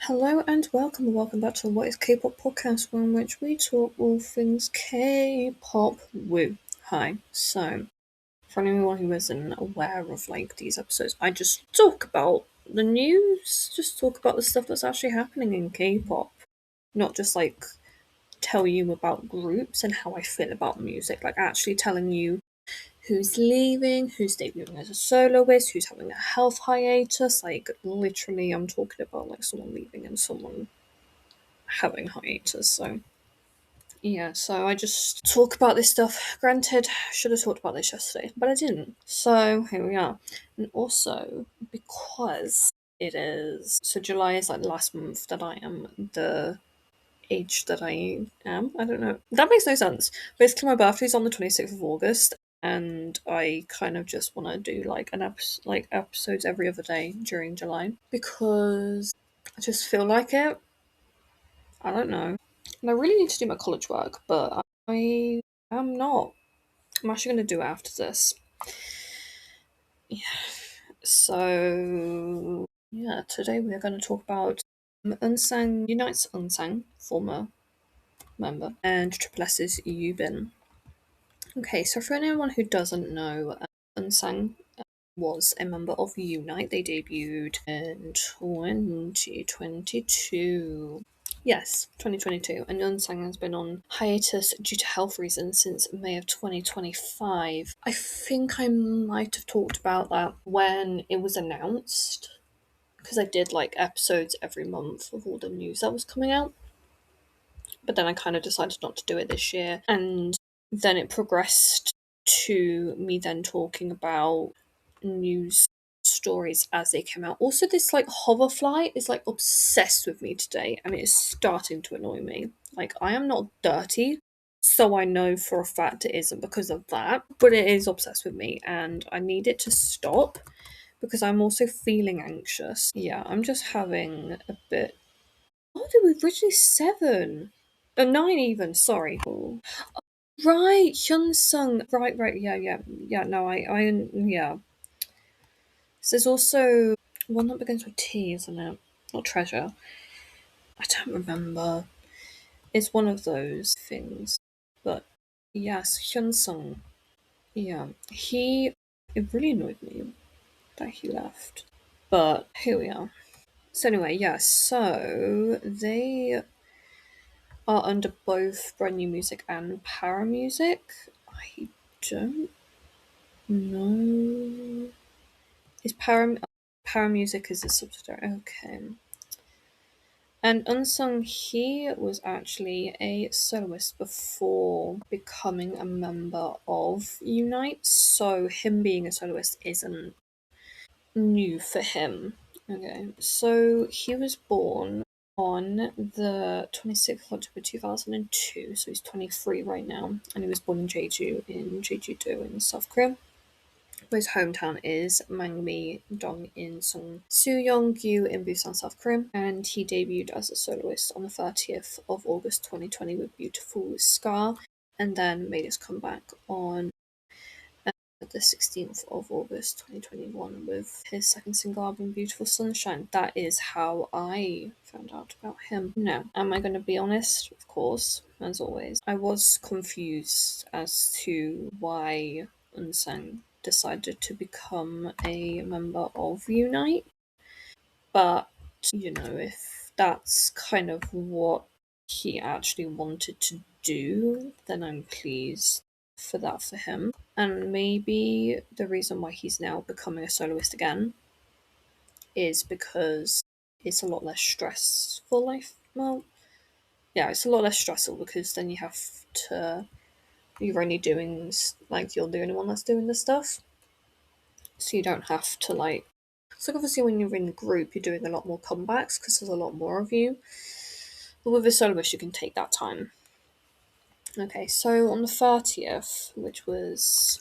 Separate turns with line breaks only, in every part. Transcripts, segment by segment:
Hello and welcome back to What is K-pop podcast, in which we talk all things K-pop. Woo. Hi. So, for anyone who isn't aware of these episodes, I just talk about the news, just talk about the stuff that's actually happening in K-pop, not just tell you about groups and how I feel about music, actually telling you who's leaving, who's debuting as a soloist, who's having a health hiatus. Literally, I'm talking about someone leaving and someone having hiatus. So yeah, so I just talk about this stuff. Granted, I should have talked about this yesterday, but I didn't. So here we are. And also because it is July is the last month that I am the age that I am. I don't know. That makes no sense. Basically, my birthday's on the 26th of August, and I kind of just want to do episodes every other day during July because I just feel like it. I don't know. And I really need to do my college work, but I am not. I'm actually going to do it after this. Yeah. So, yeah, today we are going to talk about Eunsang, YOUNITE's Eunsang, former member, and Triple S's Yubin. Okay, so for anyone who doesn't know, Eunsang was a member of YOUNITE. They debuted in 2022. Yes, 2022. And Eunsang has been on hiatus due to health reasons since May of 2025. I think I might have talked about that when it was announced, because I did episodes every month of all the news that was coming out. But then I kind of decided not to do it this year. And then it progressed to me then talking about news stories as they came out. Also, this hoverfly is obsessed with me today, and it is starting to annoy me. I am not dirty, so I know for a fact it isn't because of that, but it is obsessed with me, and I need it to stop because I'm also feeling anxious. Yeah, I'm just having a bit. Oh, there were originally 7. 9 even, sorry. Oh. Right, Hyunsung. Right, yeah, no, yeah. So there's also one that begins with T, isn't it? Not treasure. I don't remember. It's one of those things. But yes, Hyunsung. Yeah, it really annoyed me that he left. But here we are. So anyway, yeah, so they are under both Brand New Music and Para Music. I don't know. Is Para Music is a subsidiary? Okay. And Unsung, he was actually a soloist before becoming a member of Unite, so him being a soloist isn't new for him. Okay, so he was born on the 26th of October 2002, so he's 23 right now, and he was born in Jeju-do in South Korea. His hometown is Mangmi-dong in Suyeong-gyu in Busan, South Korea, and he debuted as a soloist on the 30th of August 2020 with Beautiful Scar, and then made his comeback on the 16th of August 2021 with his second single album Beautiful Sunshine. That is how I found out about him. Now, am I going to be honest? Of course, as always. I was confused as to why Unsang decided to become a member of Unite, but if that's kind of what he actually wanted to do, then I'm pleased for that for him. And maybe the reason why he's now becoming a soloist again is because it's a lot less stressful life. Well, yeah, it's a lot less stressful because then you're only doing, you're the only one that's doing the stuff. So you don't have to, so obviously when you're in a group, you're doing a lot more comebacks because there's a lot more of you. But with a soloist, you can take that time. Okay, so on the 30th, which was,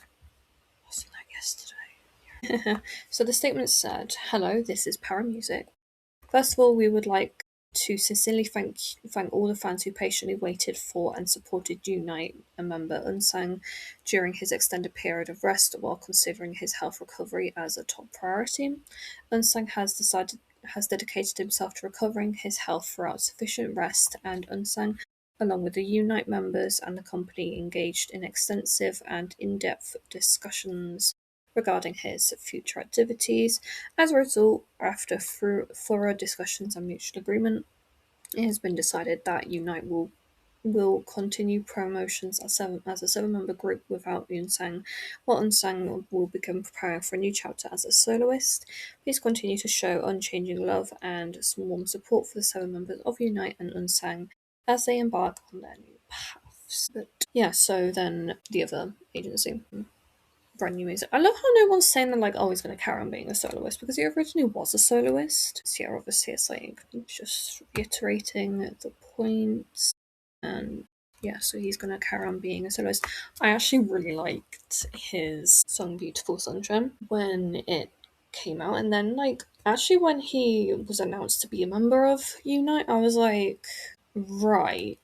wasn't that yesterday? So the statement said, "Hello, this is Para Music. First of all, we would like to sincerely thank all the fans who patiently waited for and supported Unite, a member Unsang, during his extended period of rest while considering his health recovery as a top priority. Unsang has decided has dedicated himself to recovering his health throughout sufficient rest, and Eunsang, along with the YOUNITE members and the company, engaged in extensive and in-depth discussions regarding his future activities. As a result, after thorough discussions and mutual agreement, it has been decided that YOUNITE will continue promotions as a seven-member group without Eunsang, while Eunsang will begin preparing for a new chapter as a soloist. Please continue to show unchanging love and some warm support for the seven members of YOUNITE and Eunsang as they embark on their new paths. But yeah, so then the other agency. Brand new music. I love how no one's saying that, like, oh, he's going to carry on being a soloist, because he originally was a soloist. So yeah, obviously it's like just reiterating the points. And yeah, so he's going to carry on being a soloist. I actually really liked his song Beautiful Sunshine when it came out. And then, like, actually when he was announced to be a member of YOUNITE, I was like, right.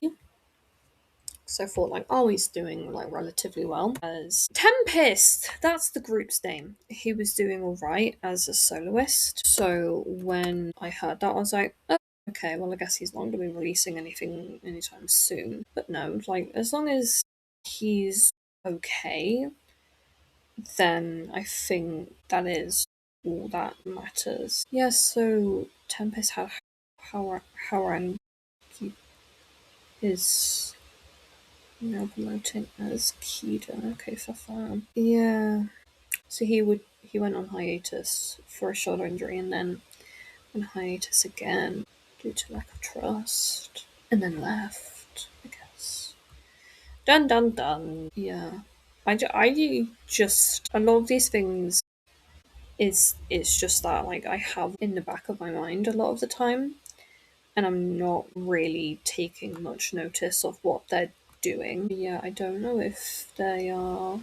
So I thought, like, oh, he's doing, like, relatively well. As Tempest, that's the group's name. He was doing alright as a soloist. So when I heard that, I was like, oh, okay, well, I guess he's not going to be releasing anything anytime soon. But no, like, as long as he's okay, then I think that is all that matters. Yeah, so Tempest had Howard is now promoting as Keeda. Okay, so far. Yeah. So he went on hiatus for a shoulder injury and then went hiatus again due to lack of trust. And then left, I guess. Dun dun dun. Yeah. I just a lot of these things is just that, like, I have in the back of my mind a lot of the time, and I'm not really taking much notice of what they're doing. Yeah, I don't know if they are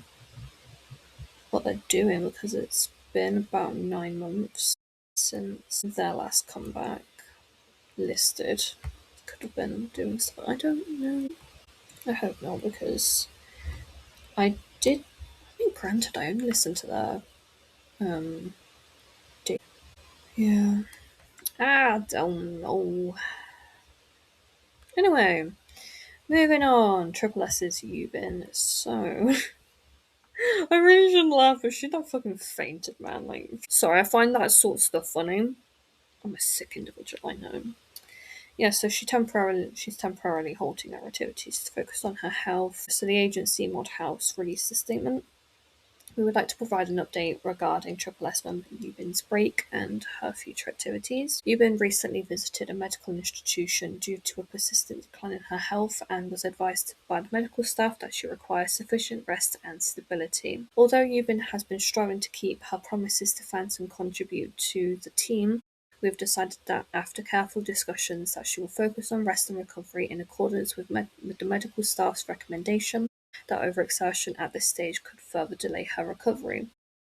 what they're doing, because it's been about 9 months since their last comeback listed. Could have been doing stuff. I don't know. I hope not, because I did. I mean, granted, I only listened to their yeah. I don't know. Anyway, moving on. Triple S's Yubin. So I really shouldn't laugh, but she not fucking fainted, man. Like, sorry, I find that sort of stuff funny. I'm a sick individual, I know. Yeah, so she's temporarily halting her activities to focus on her health. So the agency Mod House released a statement. We would like to provide an update regarding Triple S member Yubin's break and her future activities. Yubin recently visited a medical institution due to a persistent decline in her health and was advised by the medical staff that she requires sufficient rest and stability. Although Yubin has been striving to keep her promises to fans and contribute to the team, we've decided that after careful discussions that she will focus on rest and recovery in accordance with the medical staff's recommendation, that overexertion at this stage could further delay her recovery.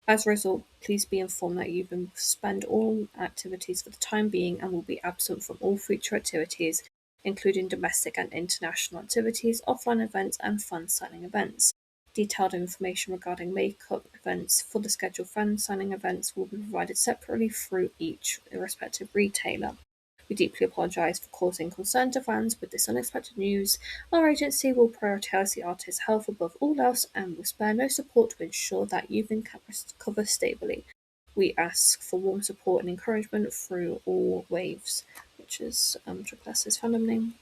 As a result, please be informed that Yubin will suspend all activities for the time being and will be absent from all future activities, including domestic and international activities, offline events, and fan signing events. Detailed information regarding makeup events for the scheduled fan signing events will be provided separately through each respective retailer. We deeply apologise for causing concern to fans with this unexpected news. Our agency will prioritise the artist's health above all else and will spare no support to ensure that Yubin can recover stably. We ask for warm support and encouragement through all waves, which is Triple S's fandom name.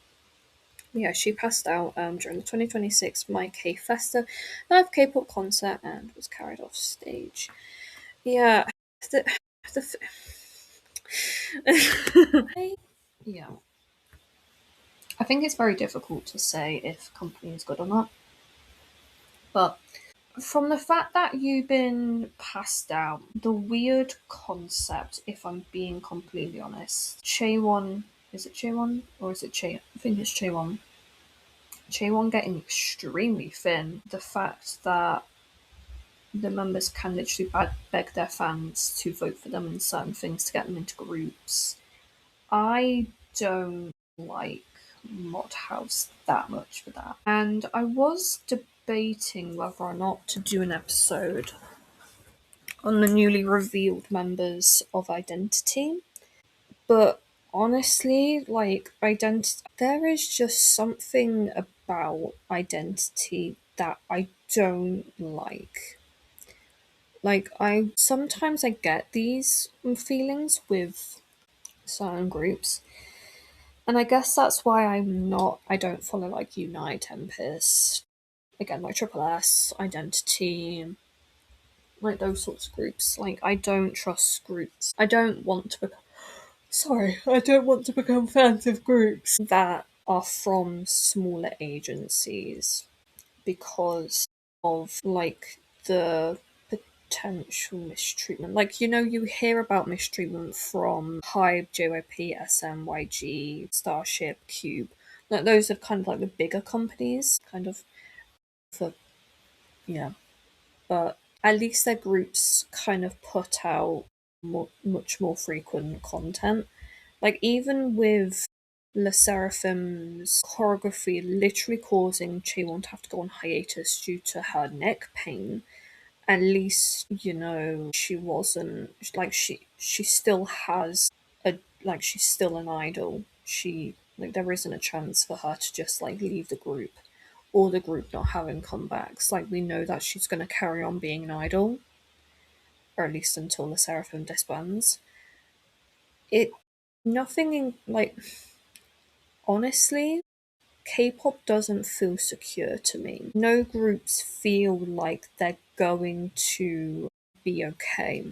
Yeah, she passed out during the 2026 My K Festa live K-pop concert and was carried off stage. Yeah, the yeah. I think it's very difficult to say if a company is good or not. But from the fact that you've been passed out, the weird concept, if I'm being completely honest, Chaewon, is it Chaewon? Or is it Chae? I think it's Chaewon. Chaewon getting extremely thin. The fact that the members can literally beg their fans to vote for them in certain things to get them into groups. I don't like Mod House that much for that. And I was debating whether or not to do an episode on the newly revealed members of Identity, But honestly, like identity, there is just something about identity that I don't like. Like I sometimes I get these feelings with certain groups, and I guess that's why I don't follow like Unite, Tempest, again like Triple S, Identity, like those sorts of groups. Like I don't trust groups. I don't want to become I don't want to become fans of groups that are from smaller agencies because of like the potential mistreatment. Like, you know, you hear about mistreatment from Hybe, JYP, SM, YG, Starship, Cube. Like, those are kind of like the bigger companies, kind of for, yeah. But at least their groups kind of put out much more frequent content. Like, even with Le Seraphim's choreography literally causing Chaewon to have to go on hiatus due to her neck pain, at least you know she wasn't like she still has a like she's still an idol. She like there isn't a chance for her to just like leave the group or the group not having comebacks. Like we know that she's going to carry on being an idol, or at least until the Seraphim disbands. It nothing in like honestly, K-pop doesn't feel secure to me. No groups feel like they're going to be okay.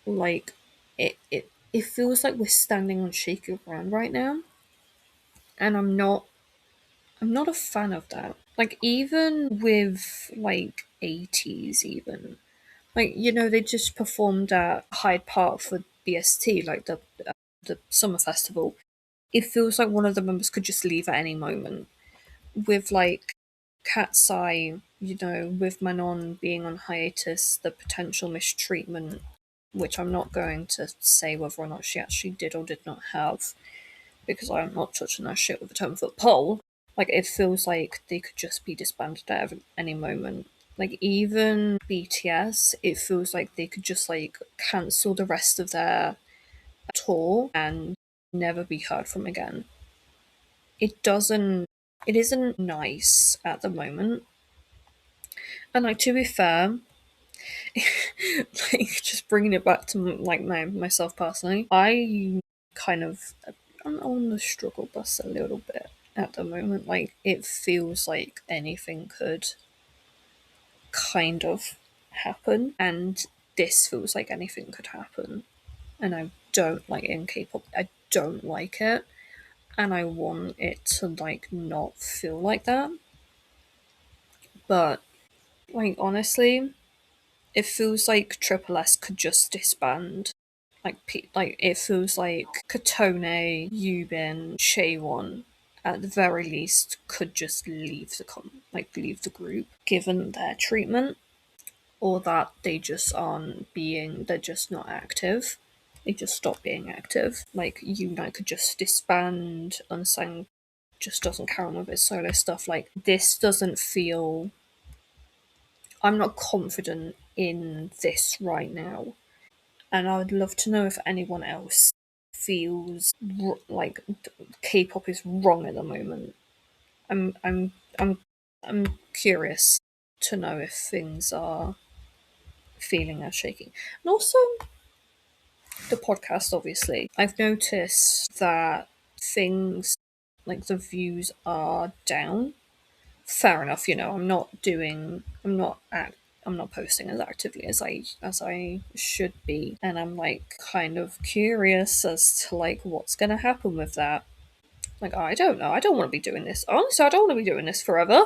Like it feels like we're standing on shaky ground right now, and I'm not a fan of that. Like even with like 80s even. Like you know they just performed at Hyde Park for BST like the summer festival. It feels like one of the members could just leave at any moment. With like Cat's Eye, you know, with Manon being on hiatus, the potential mistreatment, which I'm not going to say whether or not she actually did or did not have, because I'm not touching that shit with a 10-foot pole. Like, it feels like they could just be disbanded at any moment. Like, even BTS, it feels like they could just, like, cancel the rest of their tour and never be heard from again. It doesn't, it isn't nice at the moment. And, like, to be fair, like just bringing it back to like myself personally, I kind of I'm on the struggle bus a little bit at the moment. Like it feels like anything could kind of happen, and this feels like anything could happen, and I don't like in K-pop. I don't like it, and I want it to like not feel like that. But like honestly, it feels like Triple S could just disband. Like it feels like Katone, Yubin, Chaewon, at the very least, could just leave the group, given their treatment, or that they're just not active. They just stop being active. Like Unite could just disband, Eunsang just doesn't carry on with his solo stuff. Like this doesn't feel. I'm not confident in this right now, and I would love to know if anyone else feels like K-pop is wrong at the moment. I'm I'm curious to know if things are feeling as shaky. And also the podcast, obviously. I've noticed that things like the views are down. Fair enough, you know, I'm not posting as actively as I should be, and I'm like kind of curious as to like what's gonna happen with that. Like I don't know. I don't want to be doing this. Honestly, I don't want to be doing this forever.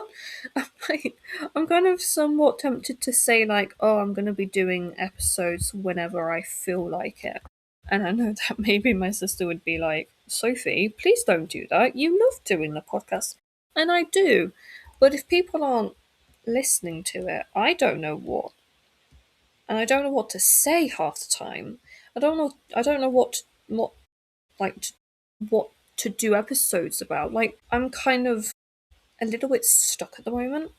I'm like, I'm kind of somewhat tempted to say like, oh, I'm gonna be doing episodes whenever I feel like it. And I know that maybe my sister would be like, Sophie, please don't do that. You love doing the podcast. And I do. But if people aren't listening to it, I don't know what. And I don't know what to say half the time. I don't know what like to, what to do episodes about. Like I'm kind of a little bit stuck at the moment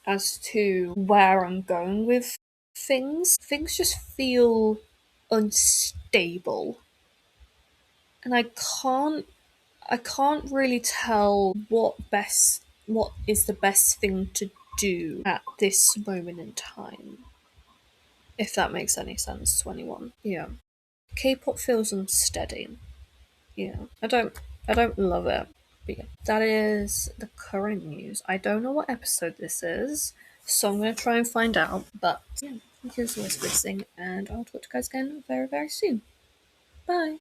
as to where I'm going with things. Things just feel unstable. and I can't really tell what is the best thing to do at this moment in time. If that makes any sense to anyone. Yeah. K-pop feels unsteady. Yeah. I don't love it. But yeah. That is the current news. I don't know what episode this is, so I'm gonna try and find out. But yeah, thank you so much for listening, and I'll talk to you guys again very, very soon. Bye.